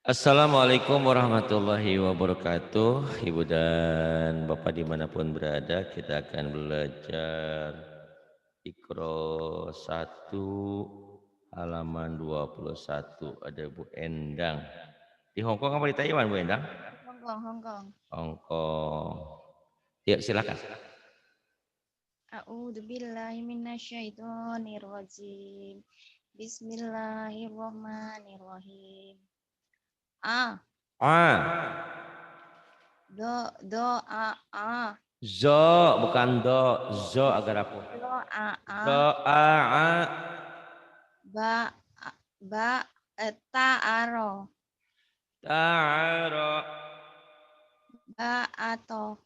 Assalamualaikum warahmatullahi wabarakatuh. Ibu dan Bapak dimanapun berada, kita akan belajar Iqra 1 halaman 21. Ada Bu Endang. Di Hong Kong apa di Taiwan Bu Endang? Hong Kong, Hong Kong. Hong Kong. Ya silakan. A'udzu billahi minasyaitonir rajim. Bismillahirrahmanirrahim. A, do, Zo bukan do, zo agar aku. do, Do a ba, ba, ta'aro, ta'ara ba'ato,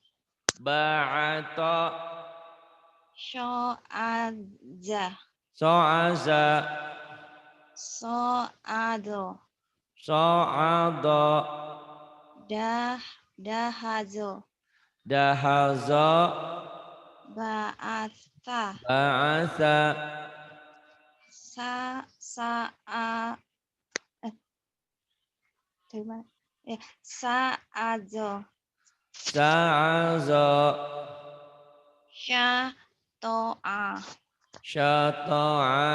ba'ata sya'adza, so'aza so'ado, so'ada dahazo, dahaza ba'atha, ba'atha sa'a, dari mana? Sa'azo, sa'aza syato'a, syata'a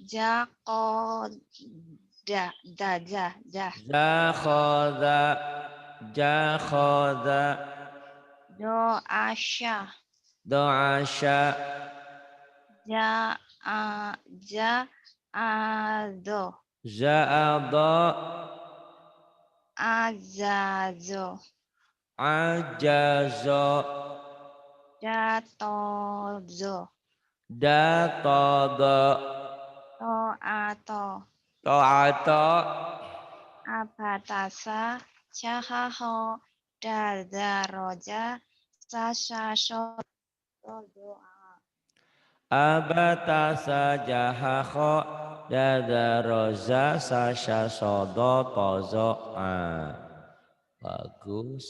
jakoda, zakhadha jakhadha doasya, do'asya ja'ado, za'adha azazo, ajaza datozo, datada to'ato, ta'ata abatasa, syahaho, dadaroja, sasasho, doa. abatasa jahakho dadaroza sasya sodo tozo'a. Bagus.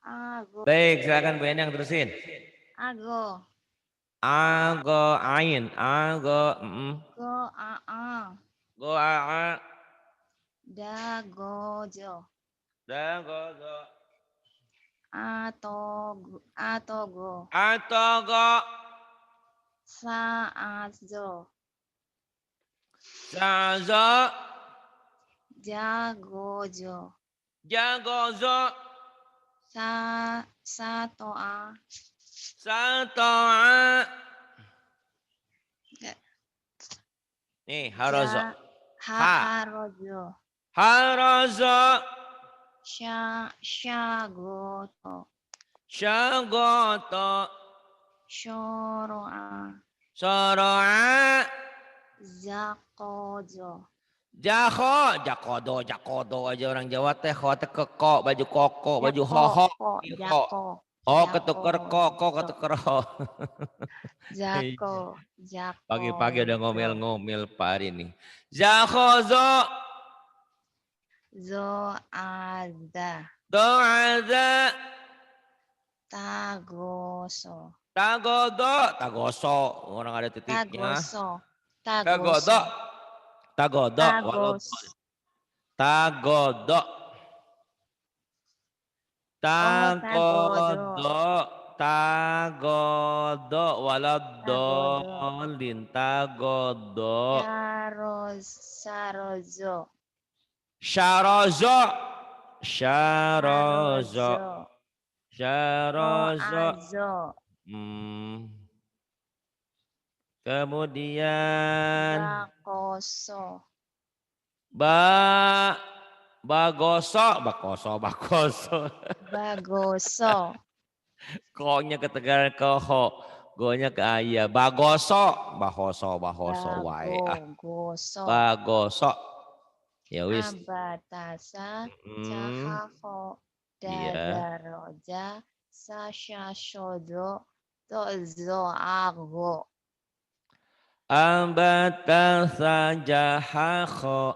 Ago, Baik, silakan Bu Endang terusin. ago, Ago ain, ago go, go a dagojo, dagogo atogo, atogo saazo, sazo jagojo, jagozo satoa, sato'a. Nih harozo ha harojo, harozo syagoto, syagoto syoroa, soro'a zakojo, jakodo aja orang Jawa teh kho teh keko baju koko baju jako, hoho ho jako, oh jako, ketuker koko ketuker ho. jako, jako, Pagi-pagi udah ngomel-ngomel Pak hari ini. Zakhozo zoada, do'aza tagoso, tagoso orang ada titiknya. tagoso, Tagodo tagoso, tagodo tagos, waladol tagodo tagodo, tagodo tagodo, waladolin tagodo sarozo, syarozo syarozo sarozo, syarozo roazo, kemudian bakoso, bagoso bagoso, Ko-nya ketegaran ke ho, go-nya ke ayah. Bahoso wae. bagogoso, Bagoso. Ya wis. abatasa, Hmm, cahaho, iya. dadaroja, sashashodo, tozoago, Ambata sajahakho.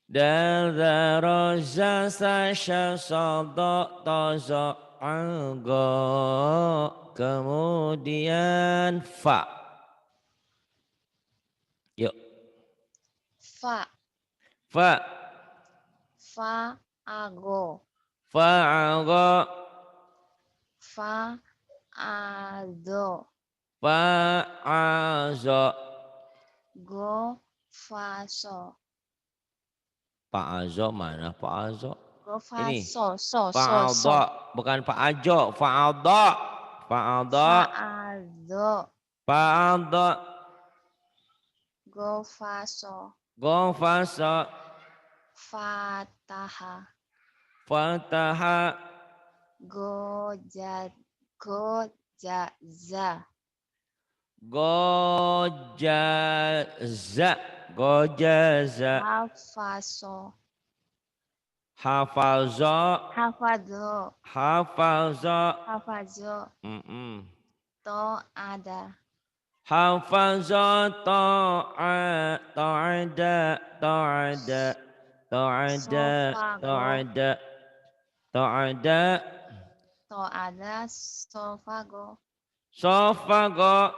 Dadaroja sasya sodo tozo anggo. Kemudian fa. Yuk. Fa. Fa. Fa ago. Fa'ago. Fa ado. Fa'azo. Go faso. Fa'azo mana fa'azo? Go Ini. faso. So. Fa'adha. Bukan fa'ajo. Fa'adha. Fa'adha. Fa ado. Fa'adha. Go faso. Go fasa. Fataha. Fataha. Go jaza. Gojaza. Gojaza. Hafaso. Hafalza. Hafado. Hafalza. Hafazo. To ada. Hafalza ta'ada. Ta'ada. Ta'ada. Sofago. Ta'ada. Ta'ada. To ada. Sofago. Sofago.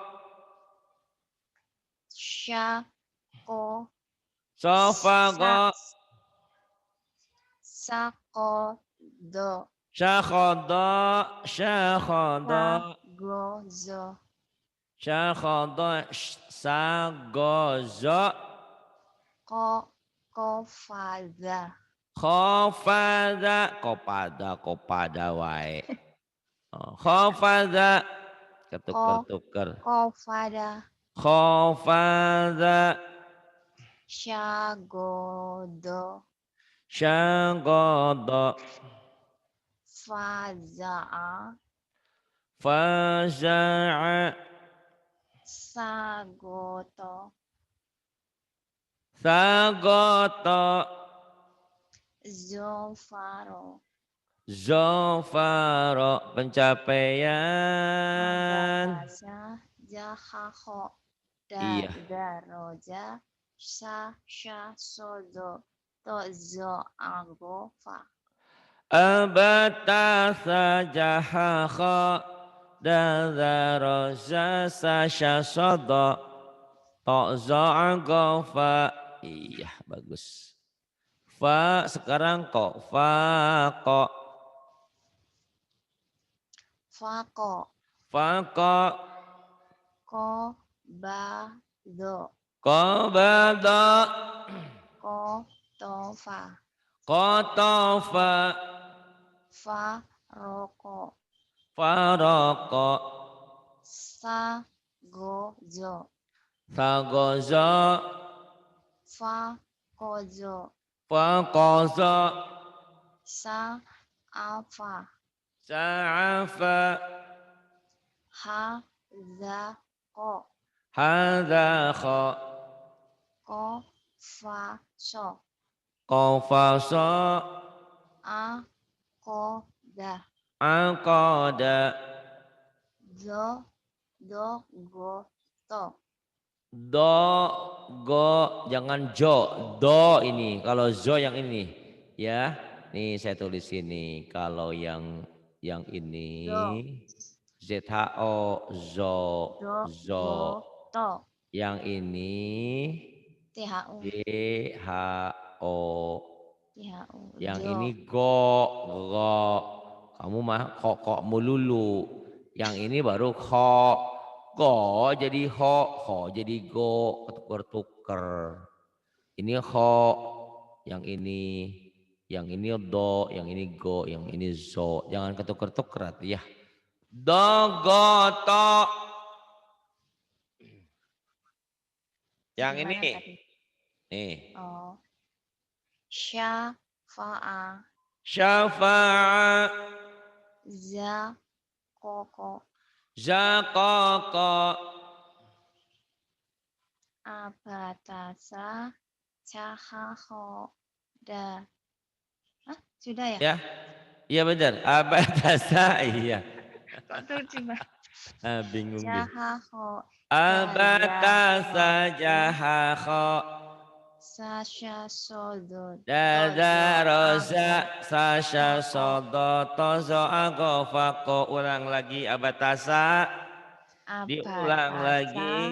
Shako. Sofago. Sakodo. Syakhada. Syakhada. Sagozo. Syakhada. Sagozo. Kofada. Khofada. Kopada wae. Khofada. Ketuker-tuker. Kofada. Khofada. Syagodo. Syagodo. Faza'a. Faza'a. Sagoto. Sagoto. Zofaro. Zofaro. Pencapaian. Abatasa. Jahaho. Iya. Daroja. Sha sodo. Tozo agofa. Abatasa jahaha. Dadaroja sasyasodo. To'zo agofa. Iya, bagus. Fa sekarang kok. Fa kok. Fako. Fa kok. Ko bado. Qobada. Ko tofa. Qotofa. Fa roko. Faroko. Sa gozo. Sagozo. Fa kozo. Fakozo. Sa afa. Sa'afa. Ha za ko. Hadakho. Ko fa so. Qofaso. A ko da. Aqada. Do go to. Go, jangan jo. Do ini. Kalau zo yang ini. Ya. Nih saya tulis sini. Kalau yang ini. Do. ZHO. Zo. Do Zo. go to. Yang ini. THU. DHO. THU. Yang Do. ini go. Kamu mah kok melulu. Yang ini baru kho. Go jadi ho jadi go, ketuker-tuker. Ini ho, yang ini do, yang ini go, yang ini zo. Jangan ketuker-tuker ya. Do, go, to. Yang Gimana ini. tadi? Nih. Oh. Syafa'a. Syafa'a. Za koko. Zakoko. Abatasa. Cahaho. Da. Hah? Sudah ya? Ya. Iya benar. Abatasa. Iya. Kok tuh coba? Bingung deh. Cahaho. Abatasa jahaho. Sasha sodo. Dadaroza sasha sodo tozo agofako. Ulang lagi abatasa. Diulang lagi.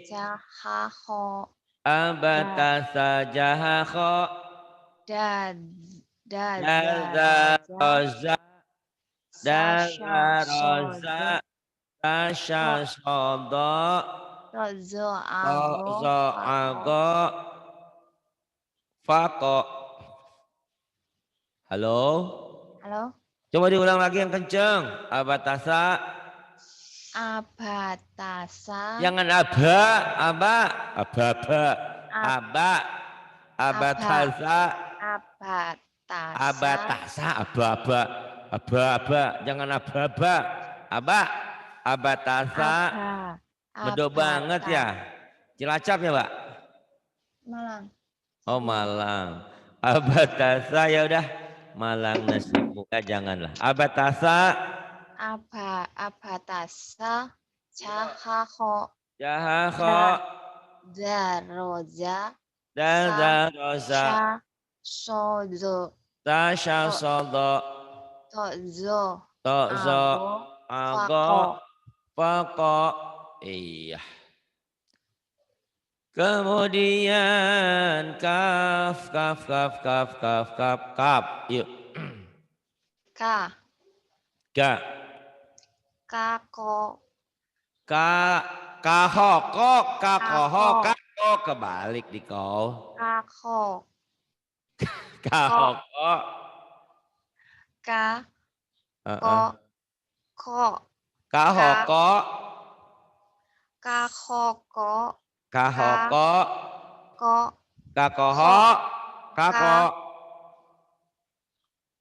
Abatasa. Cahaho. Abatasa jahakho. Dad. Roja. Dazaroza. Sasha. Dazaroza. Sodo. Tasha sodo. Tozo. Ago. Tozo Fako. ago. Fako. Halo? Halo. Coba diulang lagi yang kenceng. Abatasa. Abatasa. Jangan aba. Aba. Aba. Aba. Abatasa. Abatasa. Abatasa. Aba. Aba. Jangan aba. Aba. Abatasa. Aba. Medok banget Abata. ya. Cilacap ya, Pak? Malang. Oh, Malang. Abatasa ya udah. Malang nasi muka janganlah. Abatasa. Abatasa. Cahako. Jahakho. Daroja. Dazaroza. Sasha. Sodo. Tasha To- sodo. Tozo. Tozo. Ago. Ago. Fako. Fako. Iya. Kemudian kaf. Yuk. Ka. Ga. Kako. Kahoko. Kakoho. Kako. Kako. Kebalik di kau. Kako. Ko. Kahoko. Ka. Ko. Heeh. Ko. Ka. Kahoko. Kahoko. Kahoko. Ko. Kakoho. Ko. Kako.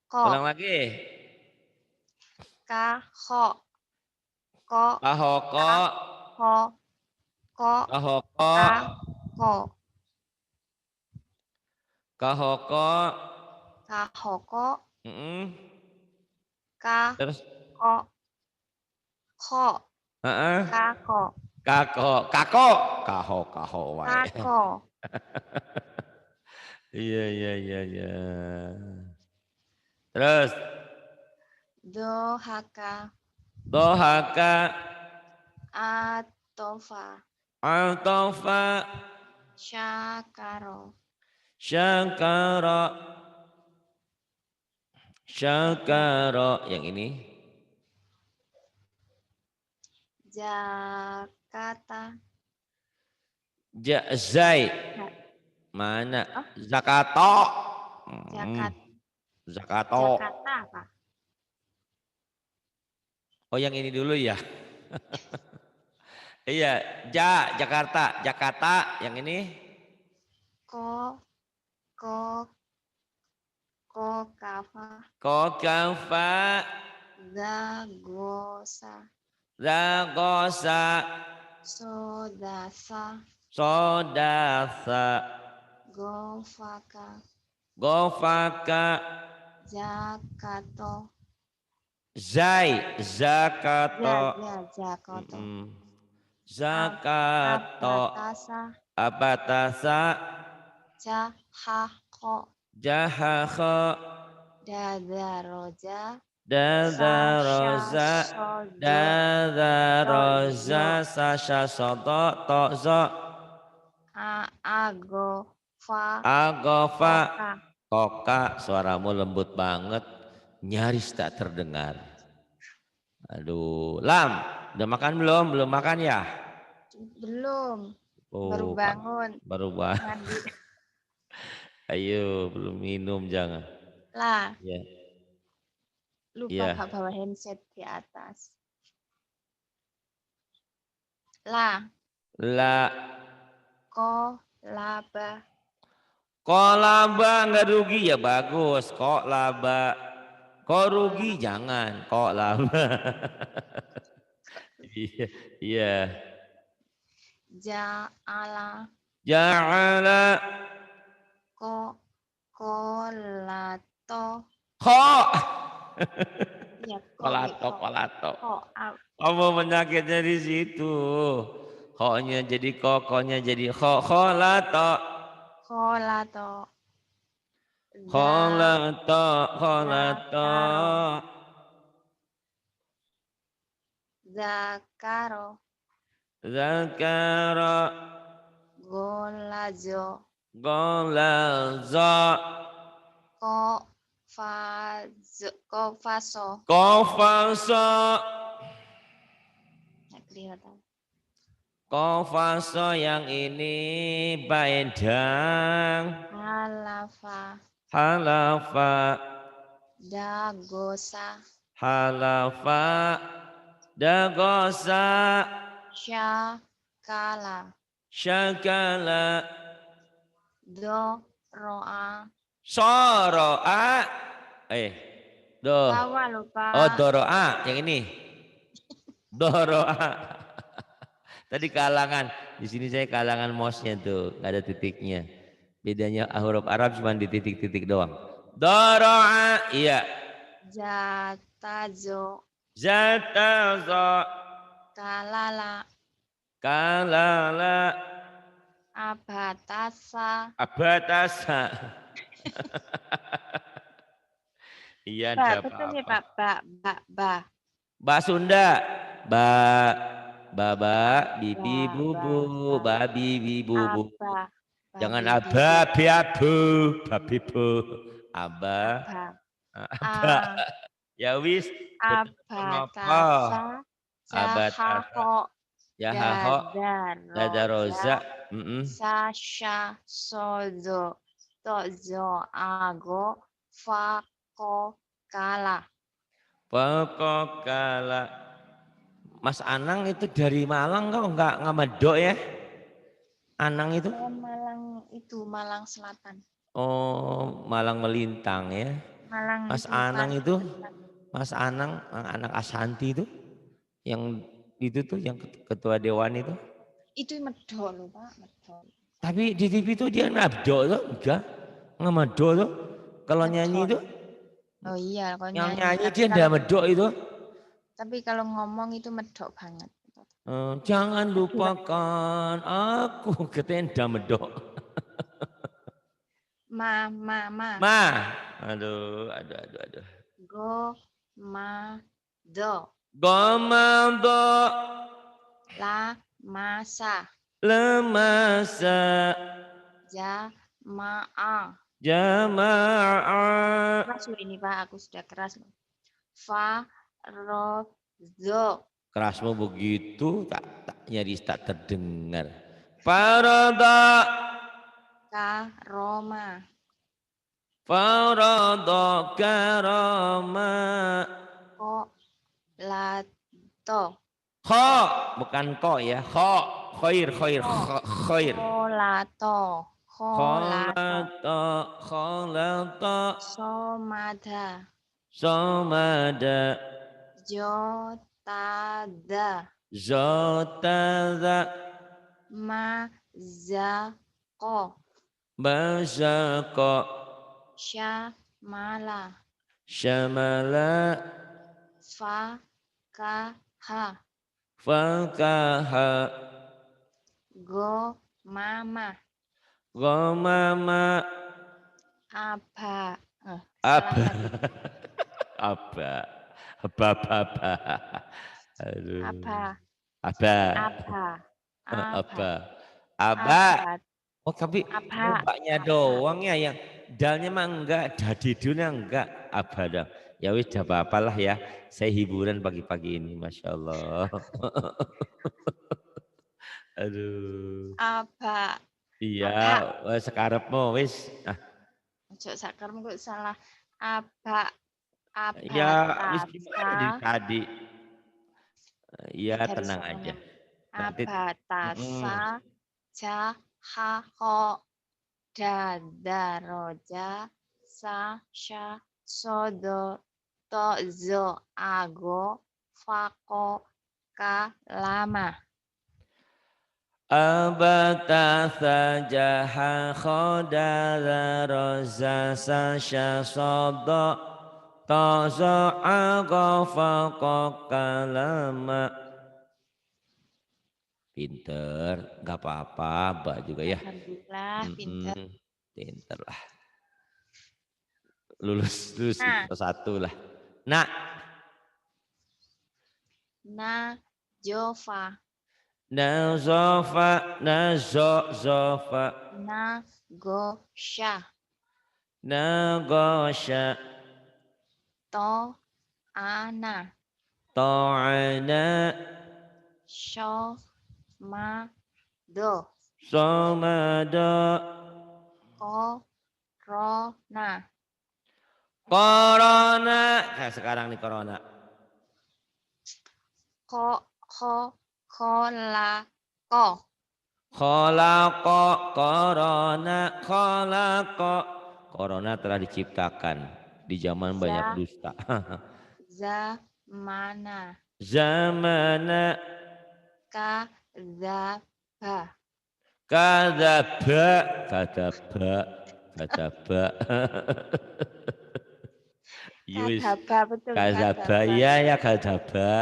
Ko. Ulang lagi. Kaho. Ko. Kahoko. Ho. Ko. Kahoko. Ka. Ko. Kahoko. Kahoko. Mm-mm. Ka. Terus. Ko. Ko. Heeh. Kako. Kako. Kaho wae. Kako. Iya. Terus Dohaka. dohaka. Atofa. Altofa. Syakaro. Syakaro. Yang ini. Jakarta. Zai. Mana? Oh, Zakato. Zakato. Jakarta apa? Oh, yang ini dulu ya. Iya, Jakarta. Yang ini. Ko kafa. Kokafa. Zagosa. Sodasa. Gofaka. Jakato. Zakato. Jakato. Zakato. Abatasa. Jahakho. Dadaroza. Sasha sodo. Tozo. Agofa. Koka. Suaramu lembut banget. Nyaris tak terdengar. Aduh. Lam. Udah makan belum? Belum makan ya? Belum. Oh, baru bangun. Baru bangun. Ayo, belum minum jangan. Lah. Ya. Lupa gak bawa handset di atas. La. Kolaba. Kolaba nggak rugi ya bagus. Kok laba. Kok rugi jangan. Kok laba. Iya. Ja'ala. Kolato. Ya, Kolato. Kamu menyakitnya di situ. Ho-nya jadi kokonya jadi kholato. Zakaro. Golazo. Golazo. Kofaso. Kofaso. Nggak kelihatan. Kofaso yang ini baendang. Halafa. Halafa. Dagosa. Halafa. Dagosa. Syakala. Syakala. Doroa. Soro'a. Do. Bawah lupa. Oh, doro'a yang ini. Doro'a. Tadi kalangan. Di sini saya kalangan mosnya tuh, nggak ada titiknya. Bedanya huruf Arab cuma di titik-titik doang. Doro'a, iya. Jatazo. Zatazo. Kalala. Kalala. Abatasa. Abatasa. Iya, Ba, ada betul ya apa-apa. Pak. Ba. Ba Sunda. Baba, bibi, bubu, babi, bibu, bubu. Aba. Jangan Babi, aba, bibu. biabu, babi, bu. Aba, aba. A. Ya wis, apa? Abatasa. Abatasa. Jahaho. Yahaho. Dadaroza. Dadaroza. Sasha. Sozo. Tozo. Ago. Fako. Kala. Pokokala. Mas Anang itu dari Malang kok nggak medok ya? Anang itu? Saya Malang Selatan. Oh, Malang melintang ya. Malang Mas itu Anang Pantai itu, Selatan. Mas Anang anak Asanti itu, yang itu tuh yang ketua dewan itu. Itu medok loh Pak, medok. Tapi di TV itu dia medok tuh, enggak medok tuh. Kalau nyanyi itu, Oh iya, kalau yang nyanyi. nyanyi dia enggak medok itu. Tapi kalau ngomong itu medok banget. Jangan lupakan aku ketenda medok. Ma. Aduh. Go, ma, do. Gomando. La, masa. Lemasa. Jamaah. Jamaah. Keras loh ini Pak, aku sudah keras loh. Fa, ro, zo. Kerasmu begitu tak nyaris tak terdengar. Farada. Karoma. Farada karama. Ko, lato. Kho, bukan ko ya. Kho, khair. Kolato. Kholata. Somada. Somada. Jotada. Zotada. Mazako. Basako. Syamala. Syamala. Fakaha. Fakaha. Go, mama. Gomama. Aba. Aba. Aba. Aduh. Aba. Oh tapi mbaknya doang ya yang dalnya mah enggak, dadidulnya enggak. Aba dah. Ya wis dah apa-apalah ya. Saya hiburan pagi-pagi ini, Masya Allah. Aduh. Aba. Iya, sekarepmu wis. Ojo sakarmu kok salah. Aba. Ya, wis gimana dari tadi. Iya, Dari tenang sononya. aja. Nanti Abatasa. Jahaho. Dadaroja. Sasha. Sodo. Tozo. Ago. Fako. Kalama. Abatasa jaha khodara roza sasha sodo tozo ago fako kalama. Pinter, nggak apa-apa, Mbak juga ya. Alhamdulillah, Pinter lah. Lulus satu lah. Najova. nazofa, nazofa, nagosha, nagosha, to'ana, ta'ana, syomado, somada, korona, corona. Nah, sekarang nih corona. kolako, Khalaqa, corona, khalaqa. Corona telah diciptakan di zaman banyak dusta. zamana, Zamana, kadzaba, kadzaba, kadzaba, kadzaba. Yus, kadzaba betul kadzaba, kadzaba. ya ya kadzaba.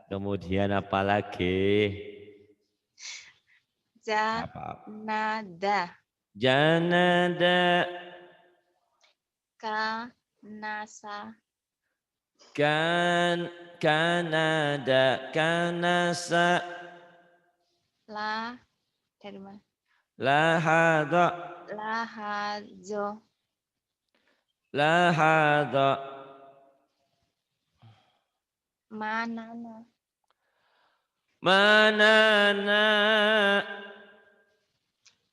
Kemudian apa lagi? Apa? Janada, Janada, kanasa, kan, kanada, kanasa, la dari mana? lahada, Lahazo, lahada, manana, manana,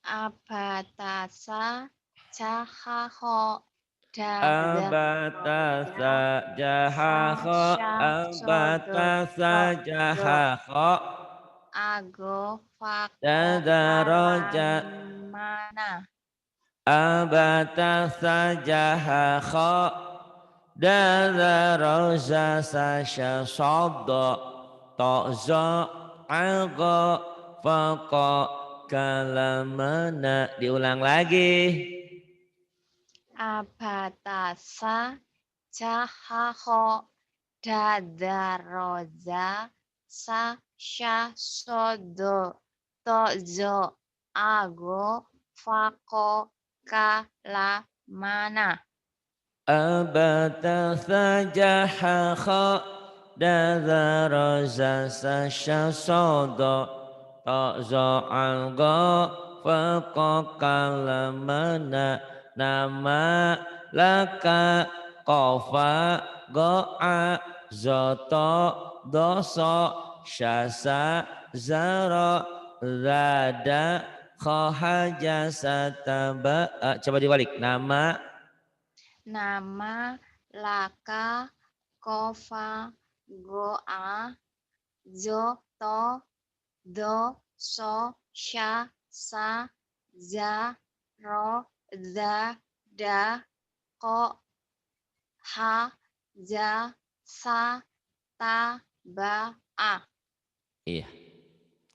abatasa, cahaho, abatasa, dadaroja, jahaho, abatasa, sasyodo, jahaho, ago, fako, dadaroja, kalamana, abatasa, jahaho, dadaroja, sasya, sodo, to'zo, algo, fako, kalamana. Diulang lagi. abatasa, cahaho, dadaroja, sasyodo, tozo, ago, fako, kalamana. Abata saja hakha dazaraza sasya sodo ta'za alga faqa kalamana nama laka qafa go'a zoto doso syasa zara zada khahaja sataba. Coba dibalik. Nama Nama, laka, kofa, goa, zoto, do, so, sha, sa, za, ro, za, da, ko, ha, za, sa, ta, ba, a. iya,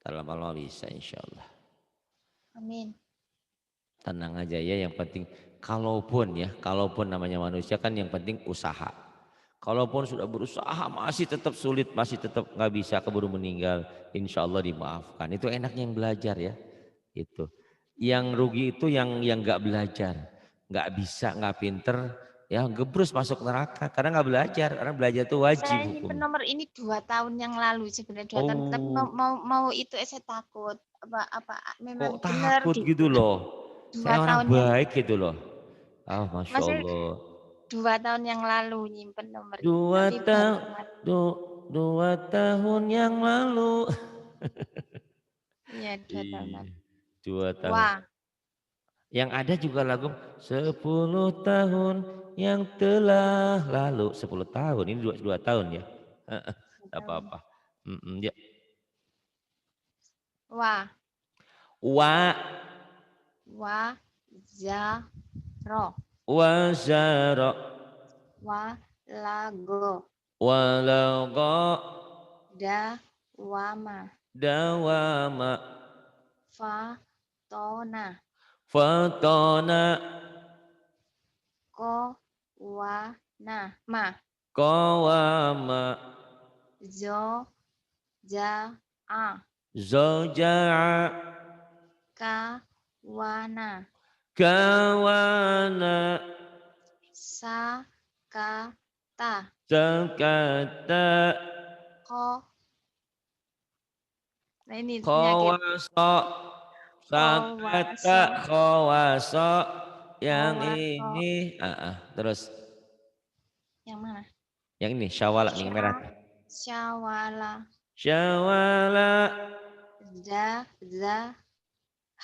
dalam Allah bisa insya Allah. Amin. Tenang aja ya, yang penting kalaupun namanya manusia kan yang penting usaha. Kalaupun sudah berusaha masih tetap sulit, masih tetap nggak bisa, keburu meninggal, insya Allah dimaafkan. Itu enaknya yang belajar ya, itu. Yang rugi itu yang nggak belajar, nggak bisa, nggak pinter, ya gebrus masuk neraka karena nggak belajar. Karena belajar itu wajib Saya hukum. nyimpen nomor ini 2 tahun yang lalu sebenarnya 2 tahun, tapi Oh, mau itu saya takut apa memang kok benar takut gitu loh? 2 Saya orang tahun yang baik gitu loh. Ah, Masya masih Allah. 2 tahun yang lalu nyimpen nomor ini, Dua tapi baru tahun, kemarin. 2 tahun yang lalu. Iya 2 tahun Iya, lalu. 2 tahun. Wah, Yang ada juga lagu 10 tahun yang telah lalu. 10 tahun, ini 2 tahun ya. 2 Tak tahun. apa-apa. Ya. Wah, Wa, wa, za, ro, wa zara, wa, lago, wa laga, da, wama, dawama, fa, tona, fatona, ko, wa, na, ma, qawama, zo, ja, a, zawja'a, ka, wana, kawana, sa, ka, ta, sakata, ko, Nah ini penyakit. Khawaso. Sakata Kawaso. khawaso. Yang Kawaso. ini. Terus. Yang mana? Yang ini syawal yang merah. Syawala. Syawala. Za.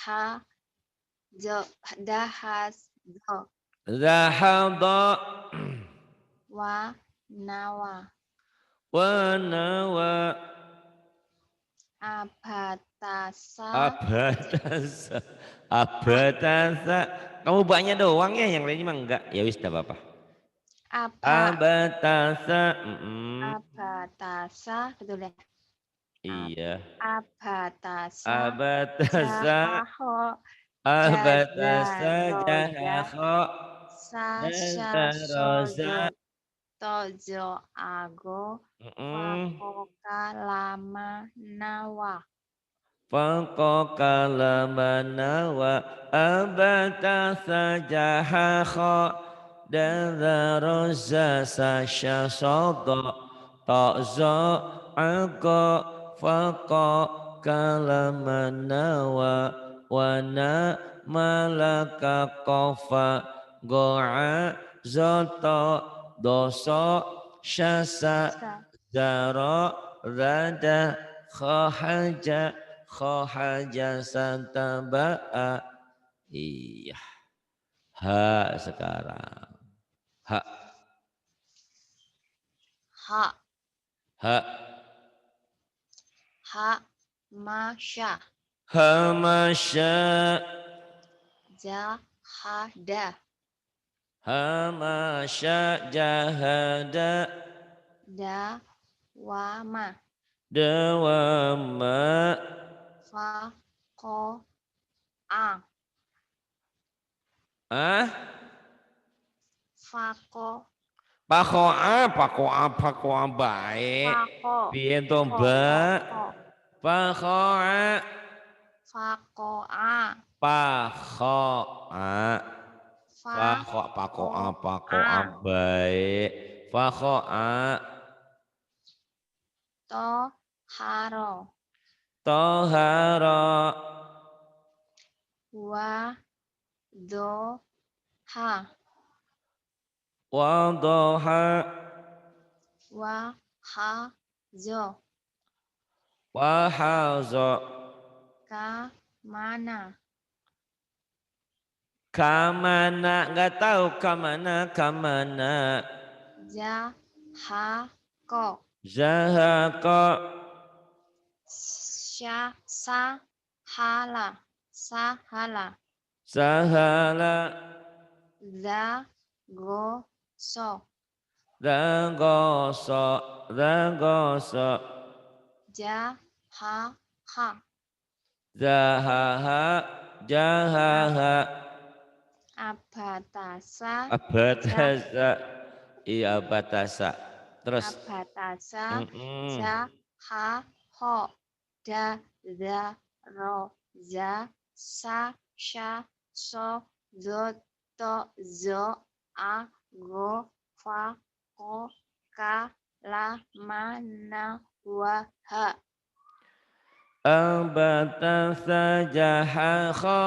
Ha. Jo. Dahas. Jo. Zahada. Wa. Nawa. Wanawa. Abatasa. Abatasa. Abatasa. Kamu banyak doang ya, yang lainnya mah enggak. Ya wis, tidak apa-apa. Abatasa. Abatasa. Betul ya? Iya. Abatasa. Abatasa. Jahaho. Abatasa Jazaroza. jahaho. Sasha. Jazaroza. Sozo. Tojo. Ago. Fakoka. Lama. Nawa. Faqqa lamana wa abatasa jahaho. Dazaroza sasha sodo. Ta'zo ago. Faqqa kalamana wana malaka kofa go'a zoto doso syasa zaro rada khahaja santaba'a. Iya. Ha sekarang. Ha. Ha. Ha. Ha. Masya. Hamasya. Jahada. Hamasya jahada. Dawama. Dawama. Fako'a. Fako. Pakoa baik. Fako. Piye to, Mbak? Pakoa. Fako'a. Pakoa. Pakoa baik. Pakoa. Toharo. Tohara. Wadoha. Wadoha. Wahazo. Wahazo. Kamana. Kamana. Nggak tahu kamana. Jahako. Zahako. Sahala. Sahala. Zagoso. Zagoso. Jahaha. Jahaha. Abatasa. Iya, abatasa. Terus. Abatasa. Jahaho. Dazaroza. Sasha. Tozo. Ago. Fako. Kalamana. Waha. Abatasa jahaho.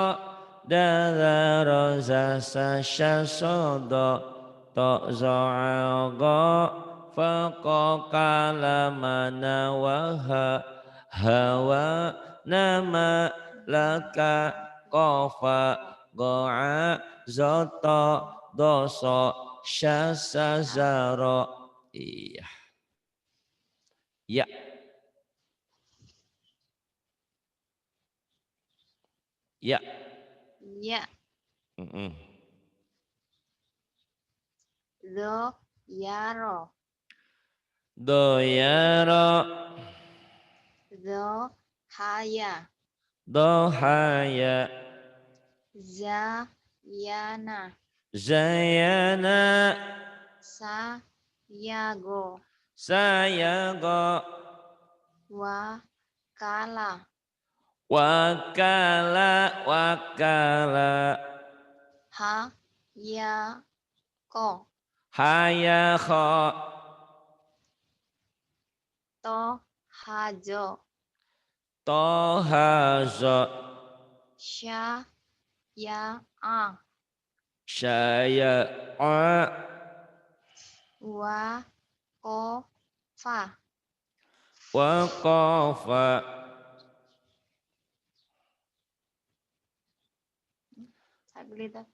Dazaroza sasha sodo. Tozo ago. Fako kalamana waha. Hawa nama laka kofa go'a zoto doso syasa zaro. Iya. Ya. Ya. Ya. Doyaro. Dohaya. Zayana. Sayago. Wakala. Hayako. Hayako. Tohajo. Toha za. Sya ya a. Syaya a. Wa ko fa. Waqafa. Saya beli tuh.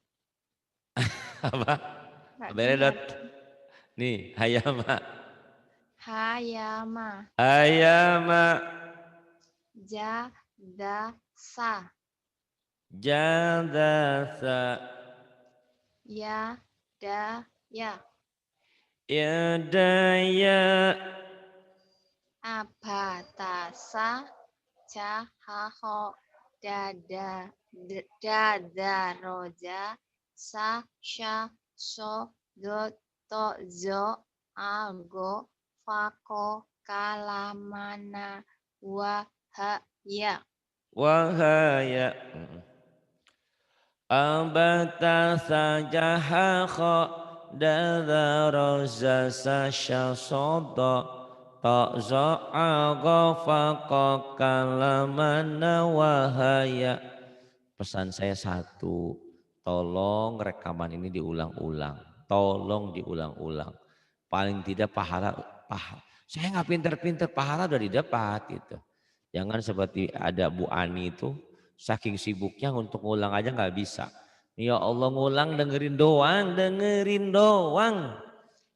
Apa? Nggak Beredot. dilihat. Nih, hayama. Hayama. Hayama. Ja da sa. Jadasa. Ya da ya. Yadaya. Abatasa jahaho dada dada roja sa sha so do to zo ago fako kalamana wahaya. Wahaya. Abata jahaho dada roza sasya sodo. Tak za'aga faqa kalamana wahaya. Pesan saya satu, tolong rekaman ini diulang-ulang. Tolong diulang-ulang. Paling tidak pahala. Saya nggak pinter-pinter, pahala udah didapat gitu. Jangan seperti ada Bu Ani itu, saking sibuknya untuk ngulang aja nggak bisa. Ya Allah ngulang dengerin doang.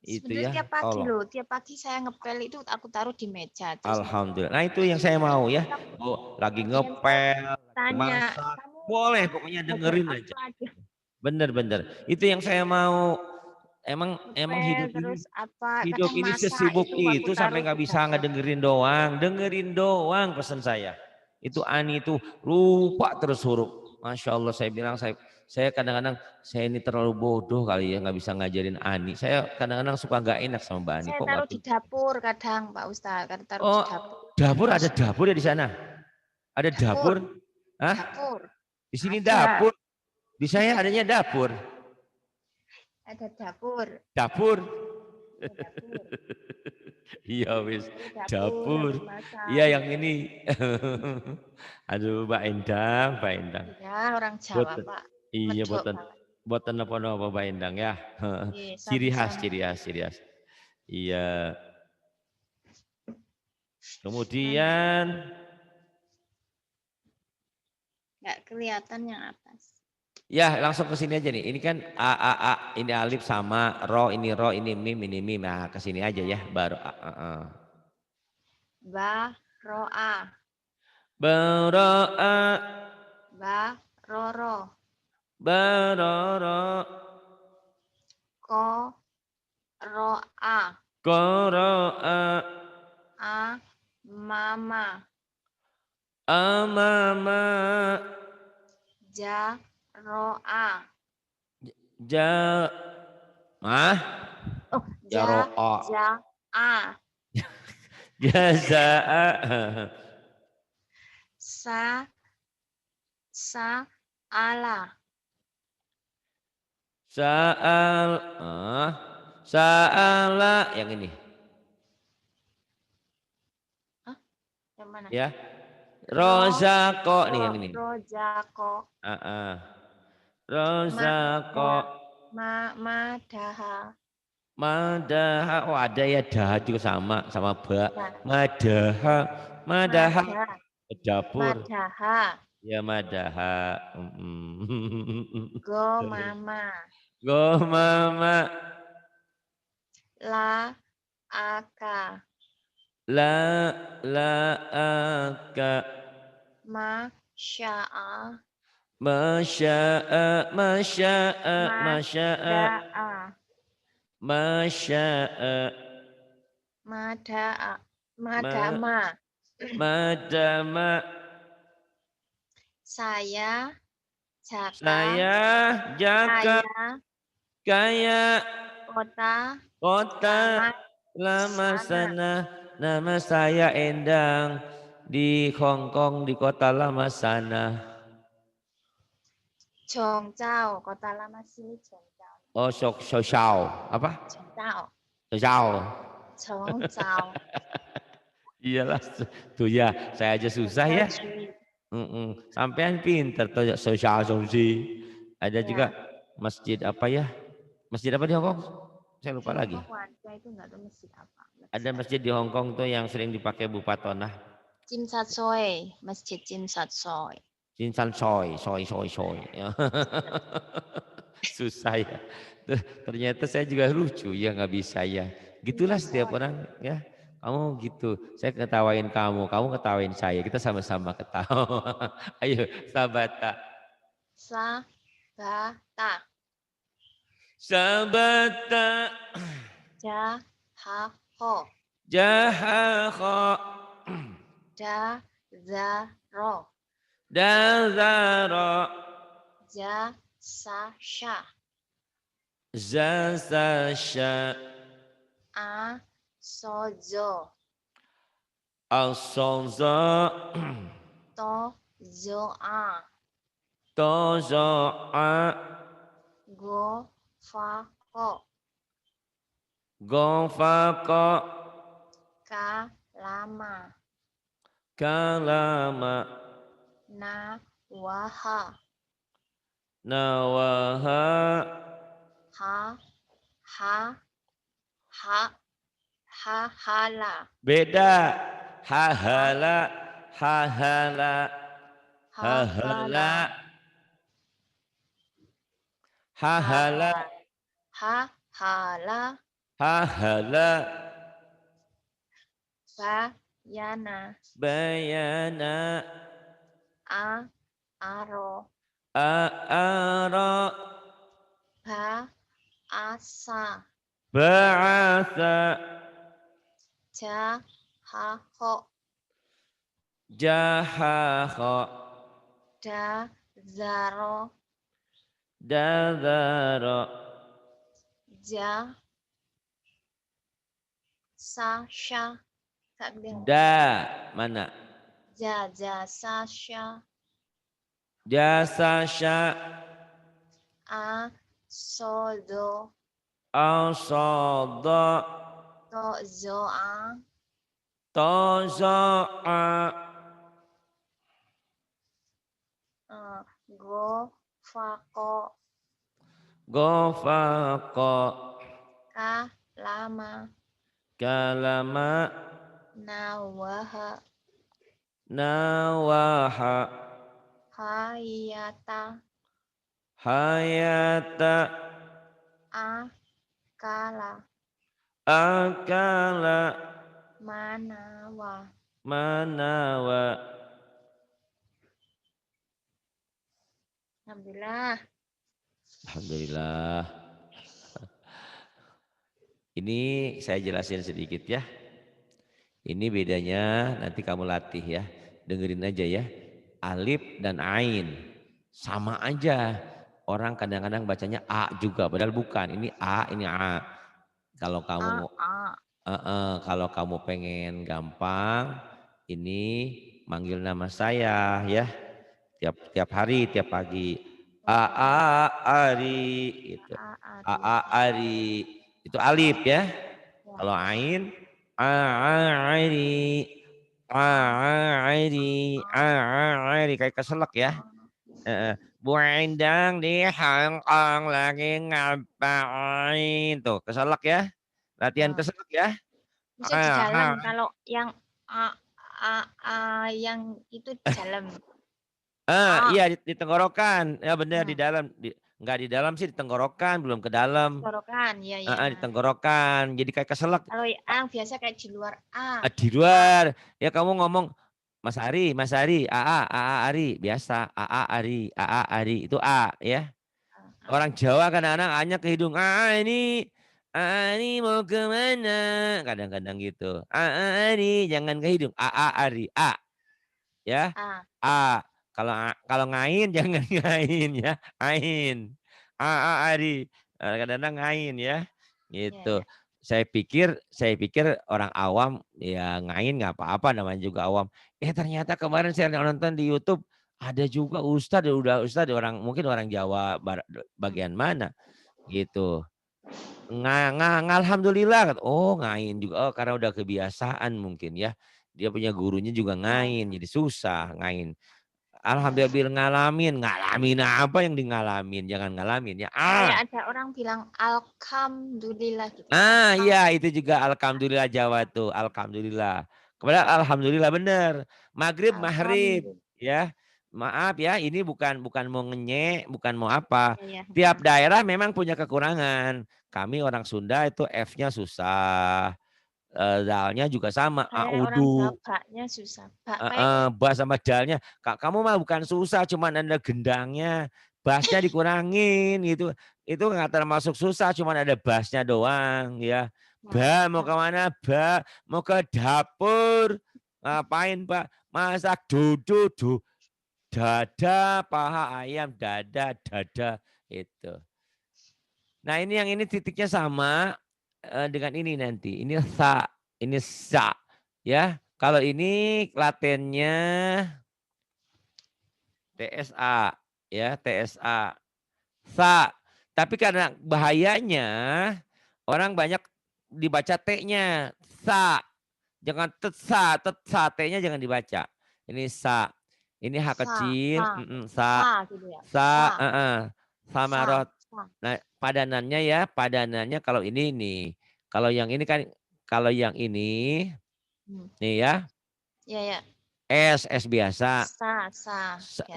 Itu Sebenarnya ya, tiap pagi tolong. loh, tiap pagi saya ngepel itu aku taruh di meja terus Alhamdulillah. Nah itu yang saya mau ya. Oh, lagi yang saya ngepel, lagi tanya masak. kamu Boleh pokoknya belajar dengerin aja. apa aja Bener-bener. Itu yang saya mau. Emang ngepel terus apa hidup kadang ini masak sesibuk aku itu sampai taruh nggak di bisa dapur. ngedengerin doang. Dengerin doang pesan saya. Itu Ani itu lupa terus huruf. Masya Allah saya bilang saya kadang-kadang saya ini terlalu bodoh kali ya nggak bisa ngajarin Ani. Saya kadang-kadang suka nggak enak sama Mbak Ani. Saya Kok nggak taruh di dapur kadang Pak Ustadz, kadang taruh di Oh, dapur. dapur ada Terus dapur ya di sana? Ada dapur, dapur? Hah? dapur. Di sini Ada, dapur. Di saya adanya dapur. ada dapur. Dapur. Ada dapur. Iya wis, Itu dapur, dapur. dapur masak. Iya yang ini. Aduh, Mbak Endang, Mbak Endang. Ya, orang Jawa, Boten. Pak. Iya, Medok boten. banget. Boten apa-apa Mbak Endang ya. Iya, Ciri khas, sama-sama. ciri khas, ciri khas. Iya. Mana? Kemudian Nggak kelihatan yang atas. ya langsung ke sini aja nih. Ini kan a, ini alif sama ro, ini mim. Nah, ke sini aja ya, baru a. Ba, ro, a. Baro'a, Ba, ro. baroro, Ko, ro, a. koro'a, A, mama. amama, Ja, ro, a. ja, ah, Oh, ya ja, ro'a, ja, a. jaza'a, Sa, ala. sa'al, sa'ala, yang ini, Hah? Yang mana? ya, Ro, rozako, nih yang ini, rojako. Ma, rozako, da, daha. madaha, oh ada ya dah juga sama ba, Ya, madaha, madaha, mada, dapur. madaha. Ya madaha. Go, mama. Go mama. La, aka. La aka. Ma, sya'a. Masya'a Ma, masya'a da'a. masya'a Mada'a. ma Madama. madama. Saya, jaka. Saya jaga Saya, kaya kota. kota Lama, lama sana. sana. Nama saya Endang di Hong Kong di kota lama sana. Chongzhou. Kota lama sini Chongzhou. Oh, Shao. Apa? Chongzhou. Shao. Chongzhou. Iyalah, tuh ya, saya aja susah ya. Tajwid. Sampean pinter tuh social solusi. Ada juga Ya, masjid apa ya? Masjid apa di Hong Kong? Saya di lupa Hong lagi. Kong ada itu nggak tahu masjid apa. Ada masjid di Hong Kong tuh yang sering dipakai Bu Patona. Jim Sat Soe, Masjid Jim Sat Soe. Jinsan soy. Ya. Susah ya. Ternyata saya juga lucu ya nggak bisa ya. Jim Gitulah Sat setiap Soe. orang ya. Kamu gitu, saya ketawain kamu ketawain saya, kita sama-sama ketawa. Ayo, sabata. Sabata. Sabata. Jahaho. Jahaha. Dazaro. Dazara. Jasasha. Zasasya. Asojo. Asonza. Tozoa. Tozo'a. Gofako. Gonfaqa. Kalama. Kalama. Nawaha. Nawaha. Ha. Ha. Ha. Hahala. Beda. Hahala. Hahala. Hahala. Hahala. Hahala. Hahala. Hahala. Bayana. Bayana. Aro. A'ara. Asa. Ba'atha. Jahaho. Jahaha. Dazaro. Dazara. Sasha. Tak bilang. Mana? Sasha. Jasasya. Asodo. Asada. Tozoa. Toza'a. Gofako. Gofaqa. Kalama. Kalama. Nawaha. Nawaha. Hayata. Hayata. Akala. Akala. Manawa. Manawa. Alhamdulillah. Alhamdulillah. Ini saya jelasin sedikit ya. Ini bedanya nanti kamu latih ya. Dengerin aja ya. Alif dan ain. Sama aja. Orang kadang-kadang bacanya A juga. Padahal bukan. Ini A, ini A. Kalau kamu kalau kamu pengen gampang. Ini manggil nama saya ya. Tiap hari, tiap pagi. A Ari. Gitu. A Ari. Itu alif ya. Kalau ain. Ari. Ari kayak keselak ya. Bu Endang di Hong Kong lagi ngapain tuh keselak ya. Latihan keselak ya. Bisa di dalam kalau yang yang itu di dalam. Iya di tenggorokan. Ya benar di dalam. Enggak di dalam sih di tenggorokan, belum ke dalam. Tenggorokan, ya. Di tenggorokan. Jadi kayak keselak. Kalau yang biasa kayak di luar A. Di luar. Ya kamu ngomong Mas Ari, Ari, biasa, Ari, itu A ya. Orang Jawa kadang-kadang A-nya ke hidung, Ari mau kemana? Kadang-kadang gitu. Ari, jangan ke hidung, Ari, A, ya, A. Kalau ngain jangan ngain ya, ain, Ari, kadang-kadang ngain ya, gitu. Saya pikir orang awam ya ngain nggak apa-apa namanya juga awam. Ternyata kemarin saya nonton di YouTube ada juga ustadz orang mungkin orang Jawa bagian mana gitu. Alhamdulillah. Oh ngain juga karena udah kebiasaan mungkin ya. Dia punya gurunya juga ngain, jadi susah ngain. Ya. Alhamdulillah ngalamin apa yang ngalamin, jangan ngalamin ya. Kayak ada orang bilang alhamdulillah gitu. Iya itu juga alhamdulillah Jawa tuh, alhamdulillah. Kepada alhamdulillah bener. Maghrib mahrib Alhamdulillah. ya. Maaf ya, ini bukan mau ngenyek, bukan mau apa. Ya, Tiap daerah memang punya kekurangan. Kami orang Sunda itu F-nya susah. Dalnya juga sama, Saya orang audu. Jawa susah. Kayaknya Bas sama dalnya. Kamu mah bukan susah, cuman ada gendangnya. Basnya dikurangin gitu. Itu nggak termasuk susah, cuman ada basnya doang ya. Ba mau kemana? Ba mau ke dapur. Ngapain Pak? Masak dudu. Dada, paha ayam, dada itu. Nah ini yang ini titiknya sama dengan ini nanti. Ini ini sa, ya. Kalau ini latennya TSA, ya TSA, sa. Tapi karena bahayanya orang banyak dibaca T-nya, sa. Jangan tetsa, T-nya jangan dibaca. Ini sa. Ini H kecil, sa, gitu ya. sa, Sa, sama sa, rot. sa. Nah, padanannya kalau ini nih. Kalau yang ini kan, kalau yang ini, nih ya, Ya. S biasa. Sa, biasa.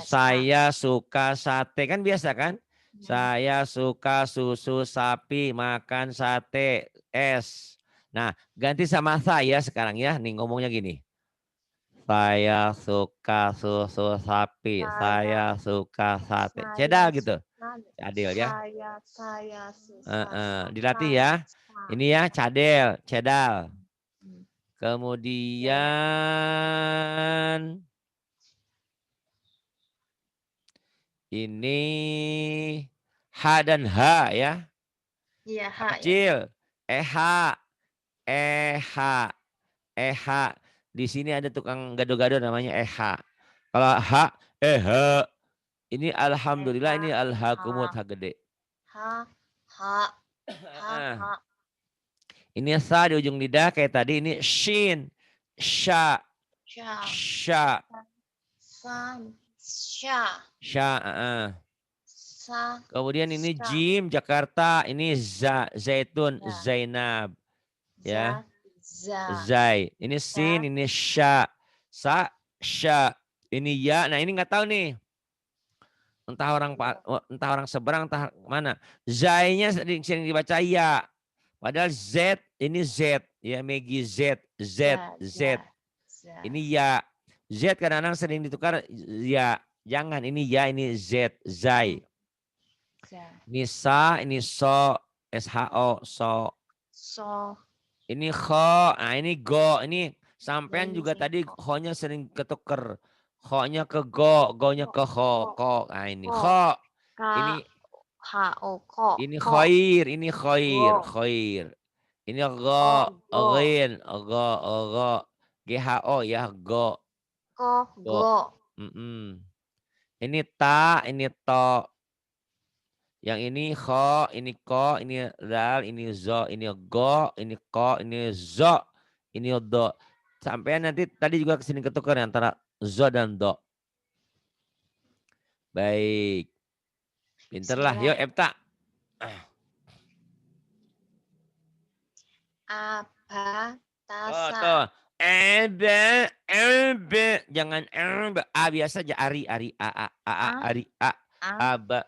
Saya suka sate, kan biasa kan? Saya suka susu sapi, makan sate, S. Nah, ganti sama saya sekarang ya, nih ngomongnya gini. Saya suka susu sapi, saya suka sate. Saya Cedal gitu. suka, Cadel ya. saya suka, Dilatih ya. Ini ya cadel, cedal. Ya. Kemudian ini H dan H ya. Iya, H H ya. kecil. EH, EH, EH. Di sini ada tukang gado-gado namanya EH. Kalau H, EH. Ini alhamdulillah ini alhaakumut H gede. H, H, H. Ini sa di ujung lidah kayak tadi, ini shin, sha, sha, sha. Kemudian ini jim Jakarta, ini zaitun Zainab ya. Zai. Ini sin, ini sya. Sa, sya. Ini ya. Nah, ini nggak tahu nih. Entah orang seberang, entah mana. Zai-nya sering dibaca ya. Padahal Z, ini Z. Ya, Megi Z. Z. Ini ya. Z kadang-kadang sering ditukar ya. Jangan, ini ya, ini Z. Zai. Ini sa, ini so. SHO, so. Ini kho, nah ini go. Ini sampean juga tadi kho-nya sering ketuker. Kho-nya ke go-nya ke kho, ko. Nah ini kho. Ini khoir, ini khoir. Ini go, rin, go. GHO ya, go. Ini ta, ini to. Yang ini kho, ini ko, ini dal, ini zo, ini go, ini ko, ini zo, ini do. Sampai nanti tadi juga kesini ketukar antara zo dan do. Baik. Pinter lah. Yuk Epta. Tuh. Jangan A biasa aja. Ari. Ari. Aba.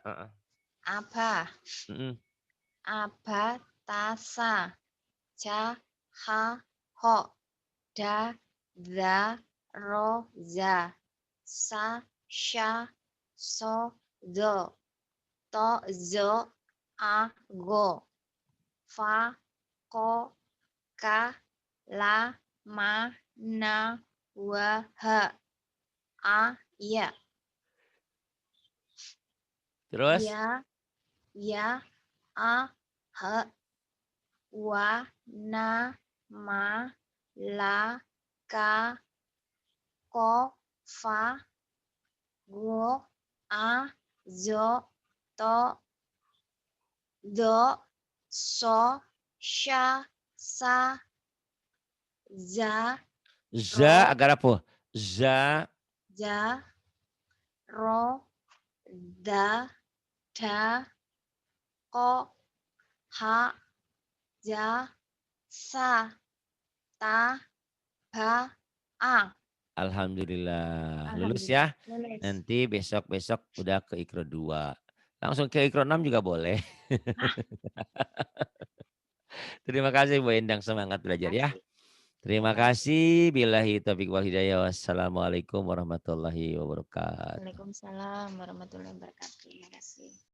Aba. Abatasa. Ho. Roza. Do. Zo. Go. Iya. Terus? Ya. Do. So. Za Ro, agar apa? Za, ja, ro, da, da, ko, ha, ja, sa, ta, ba, a. alhamdulillah lulus Alhamdulillah. ya. Lulus. Nanti besok-besok udah ke Ikro 2. Langsung ke Ikro 6 juga boleh. Ah, Terima kasih Bu Endang, semangat terima belajar ya. kasih. Terima Terima kasih. kasih. Billahi taufiq wal hidayah. Wassalamualaikum warahmatullahi wabarakatuh. Waalaikumsalam warahmatullahi wabarakatuh. Terima kasih.